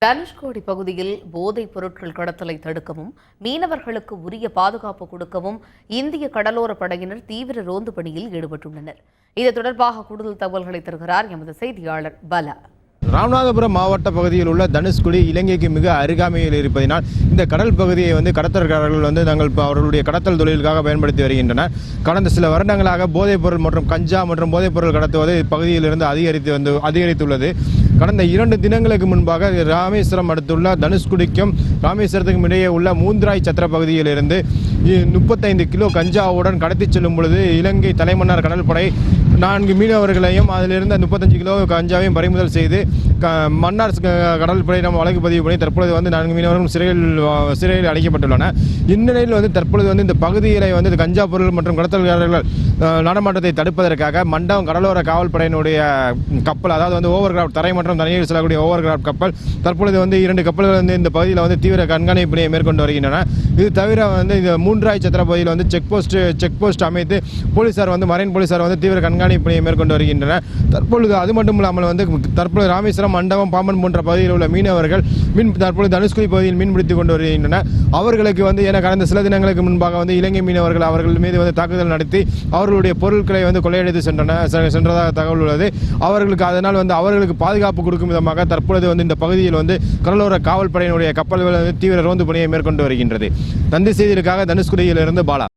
தனுஷ்கோடி பகுதியில் போதைப் பொருட்கள் கடத்தலை தடுக்கவும் மீனவர்களுக்கு உரிய பாதுகாப்பு கொடுக்கவும் இந்திய கடலோர படையினர் தீவிர ரோந்து பணியில் ஈடுபட்டுள்ளனர். இது தொடர்பாக கூடுதல் தகவல்களை தருகிறார் எமது செய்தியாளர் பலா. ராமநாதபுரம் மாவட்ட பகுதியில் உள்ள தனுஷ்கோடி இலங்கைக்கு மிக அருகாமையில் இருப்பதனால் இந்த கடல் பகுதியை கடத்தல்காரர்கள் அவர்களுடைய கடத்தல் தொழிலுக்காக பயன்படுத்தி வருகின்றனர். கடந்த சில வருடங்களாக போதைப் பொருள் மற்றும் கஞ்சா மற்றும் போதைப் பொருள் கடத்துவது இப்பகுதியிலிருந்து அதிகரித்துள்ளது. கடந்த 2 தினங்களுக்கு முன்பாக ராமேஸ்வரம் அடுத்துள்ள தனுஷ்கோடிக்கும் ராமேஸ்வரத்துக்கும் இடையே உள்ள மூந்திராய் சத்திர பகுதியிலிருந்து 35 கிலோ கஞ்சாவுடன் கடத்திச் செல்லும் பொழுது இலங்கை தலைமன்னார் கடற்படை 4 மீனவர்களையும் அதிலிருந்து 35 கிலோ கஞ்சாவையும் பறிமுதல் செய்து மன்னார் கடற்படையிடம் வழக்கு பதிவு பண்ணி தற்பொழுது 4 மீனவர்களும் சிறையில் அடைக்கப்பட்டுள்ளனர். இந்நிலையில் தற்பொழுது இந்த பகுதியில் கஞ்சா பொருள் மற்றும் கடத்தல்காரர்கள் நடமாட்டத்தை தடுப்பதற்காக மண்டபம் கடலோர காவல்படையினுடைய கப்பல், அதாவது ஓவர் கிராஃப்ட் தரை மற்றும் தனியில் செல்லக்கூடிய ஓவர் கிராஃப்ட் கப்பல் தற்பொழுது 2 கப்பல்கள் இந்த பகுதியில் தீவிர கண்காணிப்பு பணியை மேற்கொண்டு வருகின்றன. இது தவிர இந்த மூன்றாய் சத்திர பகுதியில் செக் போஸ்ட் அமைத்து போலீசார் மரைன் போலீசார் தீவிர கண்காணிப்பு பணியை மேற்கொண்டு வருகின்றனர். தற்பொழுது அது மட்டும் இல்லாமல் தற்பொழுது ராமேஸ்வரம், மண்டபம், பாம்பன் போன்ற பகுதியில் உள்ள மீனவர்கள் தற்பொழுது தனுஷ்கோடி பகுதியில் மீன் பிடித்துக் கொண்டு வருகின்றனர். அவர்களுக்கு கடந்த சில தினங்களுக்கு முன்பாக இலங்கை மீனவர்கள் அவர்கள் மீது தாக்குதல் நடத்தி அவர்களுடைய பொருட்களை கொள்ளையடித்து சென்றதாக தகவல் உள்ளது. அவர்களுக்கு பாதுகாப்பு கொடுக்கும் விதமாக தற்பொழுது இந்த பகுதியில் கடலோர காவல்படையினுடைய கப்பல்கள் தீவிர ரோந்து பணியை மேற்கொண்டு வருகின்றது. தந்தி செய்திகளுக்காக தனுஷ்கோடியிலிருந்து பாலா.